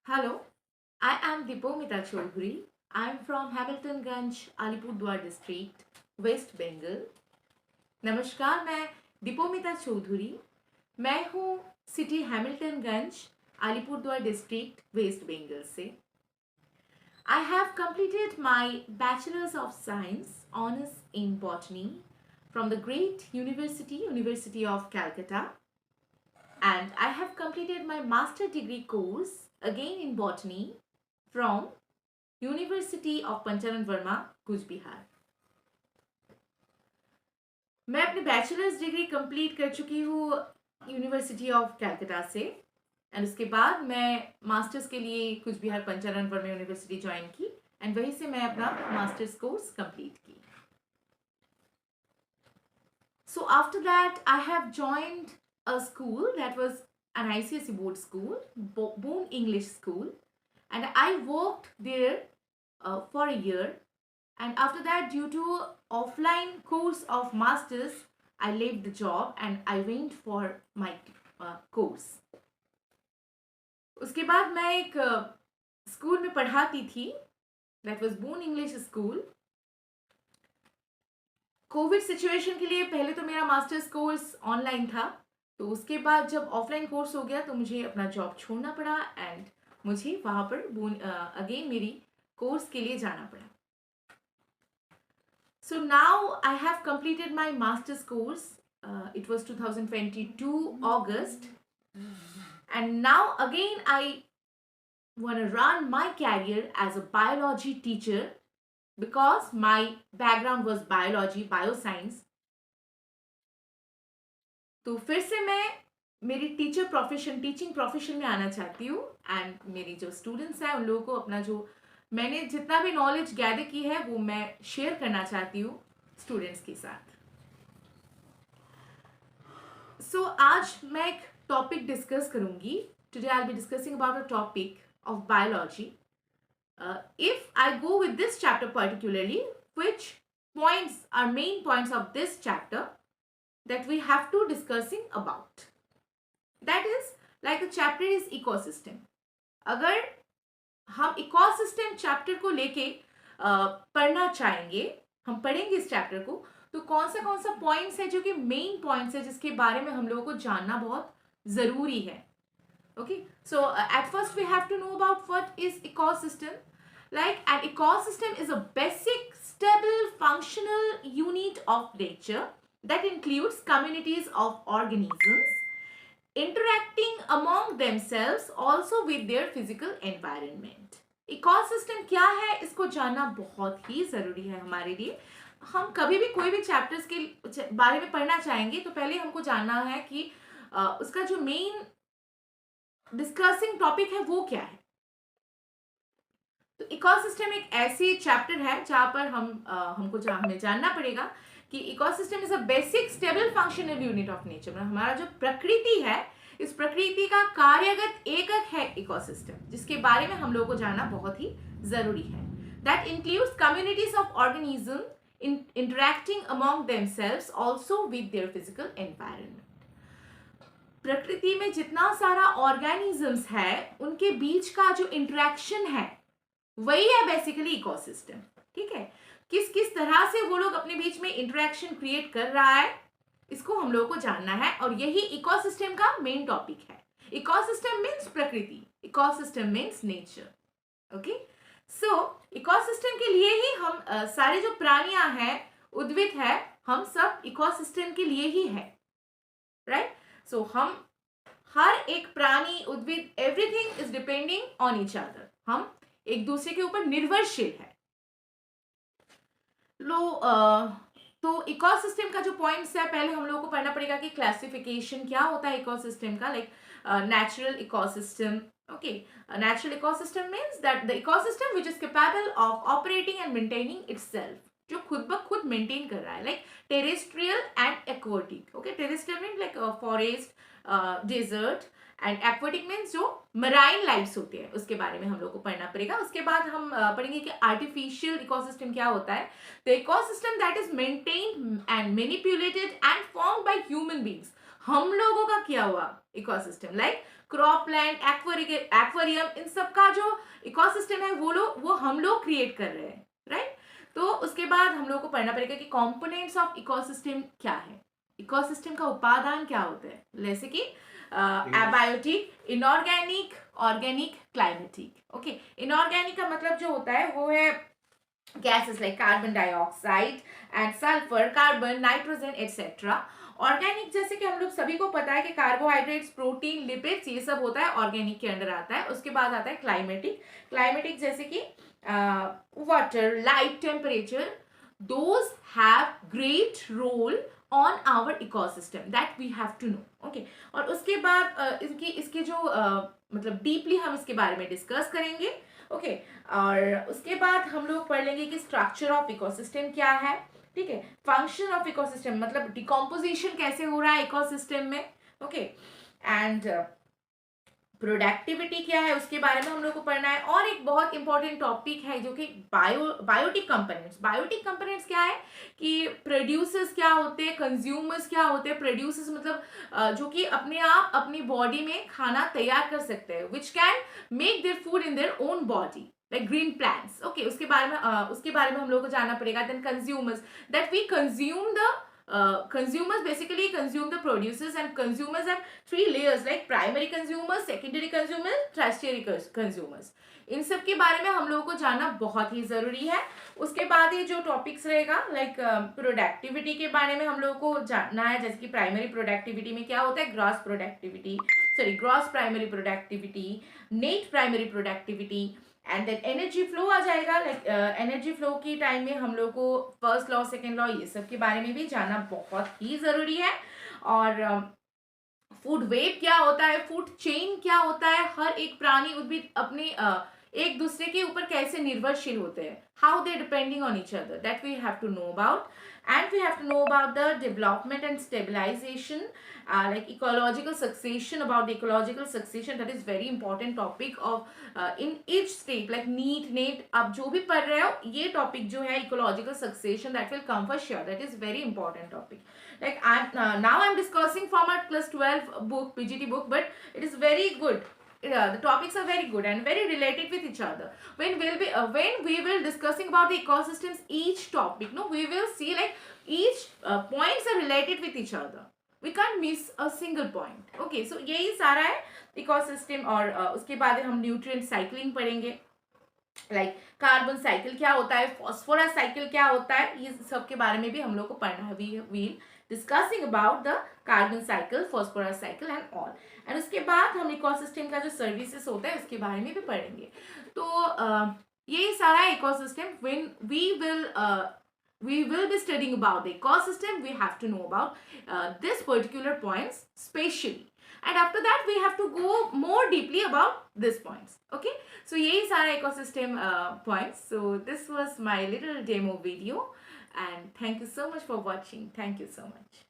Hello, I am Dipomita Chaudhary. I am from Hamiltonganj, Alipurduar district, West Bengal. नमस्कार, मैं दीपोमिता चौधरी। मैं हूँ city Hamiltonganj, Alipurduar district, West Bengal से। I have completed my Bachelor's of Science honors in botany from the great University of Calcutta, and I have completed my master degree course again in botany from university of Panchanan Barma, Cooch Behar. मैं अपनी bachelors degree complete कर चुकी हूँ university of Calcutta से, and उसके बाद मैं masters के लिए कूच बिहार पंचानन वर्मा यूनिवर्सिटी ज्वाइन की, एंड वहीं से मैं अपना मास्टर्स कोर्स कंप्लीट की। So after that I have joined a school that was an ICSE board school, Boone English School, and I worked there for a year. And after that, due to offline course of masters, I left the job and I went for my course. उसके बाद मैं एक school में पढ़ाती थी, that was Boone English School. Covid situation के लिए पहले तो मेरा मास्टर्स कोर्स ऑनलाइन था, तो उसके बाद जब ऑफलाइन कोर्स हो गया तो मुझे अपना जॉब छोड़ना पड़ा, एंड मुझे वहाँ पर अगेन मेरी कोर्स के लिए जाना पड़ा. So now I have completed my master's course. It was 2022 August. And now again I want to run my career as a biology teacher because my background was biology, bioscience. तो फिर से मैं मेरी teaching profession में आना चाहती हूँ, and मेरी जो स्टूडेंट्स हैं उन लोगों को अपना जो मैंने जितना भी नॉलेज गैदर की है वो मैं शेयर करना चाहती हूँ स्टूडेंट्स के साथ. सो आज मैं एक टॉपिक डिस्कस करूंगी. Today I will be discussing about a topic of biology. If I go with this chapter particularly, which points are main points of this chapter that we have to discussing about? That is like the chapter is ecosystem. अगर हम ecosystem chapter को लेके पढ़ना चाहेंगे, हम पढ़ेंगे इस chapter को, तो कौन सा पॉइंट्स है जो कि मेन पॉइंट्स है जिसके बारे में हम लोगों को जानना बहुत जरूरी है. Okay, so at first we have to know about what is ecosystem. Like an ecosystem is a basic, stable, functional unit of nature that includes communities of organisms interacting among themselves also with their physical environment. Ecosystem क्या है इसको जानना बहुत ही ज़रूरी है हमारे लिए. हम कभी भी कोई भी चैप्टर्स के बारे में पढ़ना चाहेंगे तो पहले हमको जानना है कि उसका जो मेन डिस्कसिंग टॉपिक है वो क्या है. तो इकोसिस्टम एक ऐसी चैप्टर है जहाँ पर हमें जानना पड़ेगा कि ecosystem is a basic stable functional unit of nature. मतलब हमारा जो प्रकृति है, इस प्रकृति का कार्यगत एकक है इकोसिस्टम, जिसके बारे में हम लोगों को जानना बहुत ही जरूरी है. That includes communities of organism interacting among themselves also with their physical environment. प्रकृति में जितना सारा ऑर्गेनिजम्स है उनके बीच का जो इंटरेक्शन है वही है बेसिकली इकोसिस्टम. ठीक है, किस किस तरह से वो लोग अपने बीच में इंटरेक्शन क्रिएट कर रहा है इसको हम लोगों को जानना है, और यही इकोसिस्टम का मेन टॉपिक है. इकोसिस्टम मीन्स प्रकृति, इकोसिस्टम मीन्स नेचर. ओके, सो इकोसिस्टम के लिए ही हम सारे जो प्राणियां हैं, उद्भिद है, हम सब इकोसिस्टम के लिए ही है. राइट, सो हम हर एक प्राणी, उद्भिद, everything is depending on each other. हम एक दूसरे के ऊपर निर्भरशील है. तो इकोसिस्टम का जो पॉइंट्स है, पहले हम लोगों को पढ़ना पड़ेगा कि क्लासिफिकेशन क्या होता है इकोसिस्टम का. Like natural ecosystem. Okay, natural ecosystem means that the ecosystem which is capable of operating and maintaining itself, जो खुद ब खुद मेंटेन कर रहा है. Like terrestrial and aquatic. Okay, terrestrial mean like forest, desert, and aquatic means जो marine lifes होते हैं उसके बारे में हम लोग को पढ़ना पड़ेगा. उसके बाद हम पढ़ेंगे कि आर्टिफिशियल इकोसिस्टम क्या होता है. The ecosystem that is maintained and manipulated and formed by human beings. हम लोगों का किया हुआ ecosystem, like crop land, aquarium, इन सब का जो इकोसिस्टम है वो हम लोग क्रिएट कर रहे हैं, राइट। तो उसके बाद हम लोग को पढ़ना पड़ेगा कि कंपोनेंट्स ऑफ इकोसिस्टम क्या है, इकोसिस्टम का उपादान क्या होते हैं, जैसे कि abiotic, inorganic, organic, climatic. Okay, inorganic का मतलब जो होता है वो है gases like carbon dioxide and sulfur, carbon, nitrogen, etc. Organic जैसे कि हम लोग सभी को पता है कि कार्बोहाइड्रेट्स, प्रोटीन, लिपिड्स, ये सब होता है ऑर्गेनिक के अंडर आता है। उसके बाद आता है क्लाइमेटिक। क्लाइमेटिक जैसे कि water, light, temperature, those have great role on our ecosystem, that we have to know. Okay, और उसके बाद इसके जो मतलब डीपली हम इसके बारे में डिस्कस करेंगे। ओके, और उसके बाद हम लोग पढ़ लेंगे कि स्ट्रक्चर ऑफ इकोसिस्टम क्या है, ठीक है, फंक्शन ऑफ इकोसिस्टम मतलब डिकम्पोजिशन कैसे हो रहा है इकोसिस्टम में। ओके, एंड प्रोडक्टिविटी क्या है उसके बारे में हम लोग को पढ़ना है। और एक बहुत इंपॉर्टेंट टॉपिक है जो कि बायोटिक कंपोनेंट्स। बायोटिक कंपोनेंट्स क्या है कि प्रोड्यूसर्स क्या होते हैं, कंज्यूमर्स क्या होते हैं। प्रोड्यूसर्स मतलब जो कि अपने आप अपनी बॉडी में खाना तैयार कर सकते हैं, which can make their food in their own body, like green plants. Okay, उसके बारे में हम लोग को जानना पड़ेगा। Then consumers, that we consume the consumers basically consume the producers, and consumers have three layers like primary consumers, secondary consumers, tertiary consumers. इन सब के बारे में हम लोगों को जानना बहुत ही ज़रूरी है। उसके बाद ये जो टॉपिक्स रहेगा लाइक प्रोडक्टिविटी के बारे में हम लोगों को जानना है, जैसे कि प्राइमरी प्रोडक्टिविटी में क्या होता है, gross primary productivity, net primary productivity, and then energy flow आ जाएगा। लाइक एनर्जी फ्लो की टाइम में हम लोग को फर्स्ट लॉ, सेकेंड लॉ, ये सब के बारे में भी जानना बहुत ही ज़रूरी है। और फूड वेब क्या होता है, फूड चेन क्या होता है, हर एक प्राणी उद्भिद अपने एक दूसरे के ऊपर कैसे निर्भरशील होते हैं, how they depending on each other, that we have to know about. And we have to know about the development and stabilization, like ecological succession, about the ecological succession, that is very important topic of in each state, like NEET आप जो भी पढ़ रहे हो ये topic जो है ecological succession, that will come for sure, that is very important topic. Like now I'm discussing from our plus 12 book, PGT book, but it is very good. The topics are very good and very related with each other. When we will discussing about the ecosystems, each topic, no, we will see like each points are related with each other. We can't miss a single point. Okay, so यही सारा है ecosystem. और उसके बाद हम nutrient cycling पढ़ेंगे, like carbon cycle क्या होता है, फॉस्फोरस साइकिल क्या होता है, ये सब के बारे में भी हम लोग को पढ़ना है। We discussing about the carbon cycle, phosphorus cycle and all. And उसके बाद हम इकोसिस्टम का जो सर्विसेज होता है उसके बारे में भी पढ़ेंगे। तो यही सारा है ecosystem. When we will be studying about the ecosystem, we have to know about this particular points specially, and after that we have to go more deeply about these points. Okay, so yahi sara ecosystem points. So this was my little demo video, and thank you so much for watching. Thank you so much.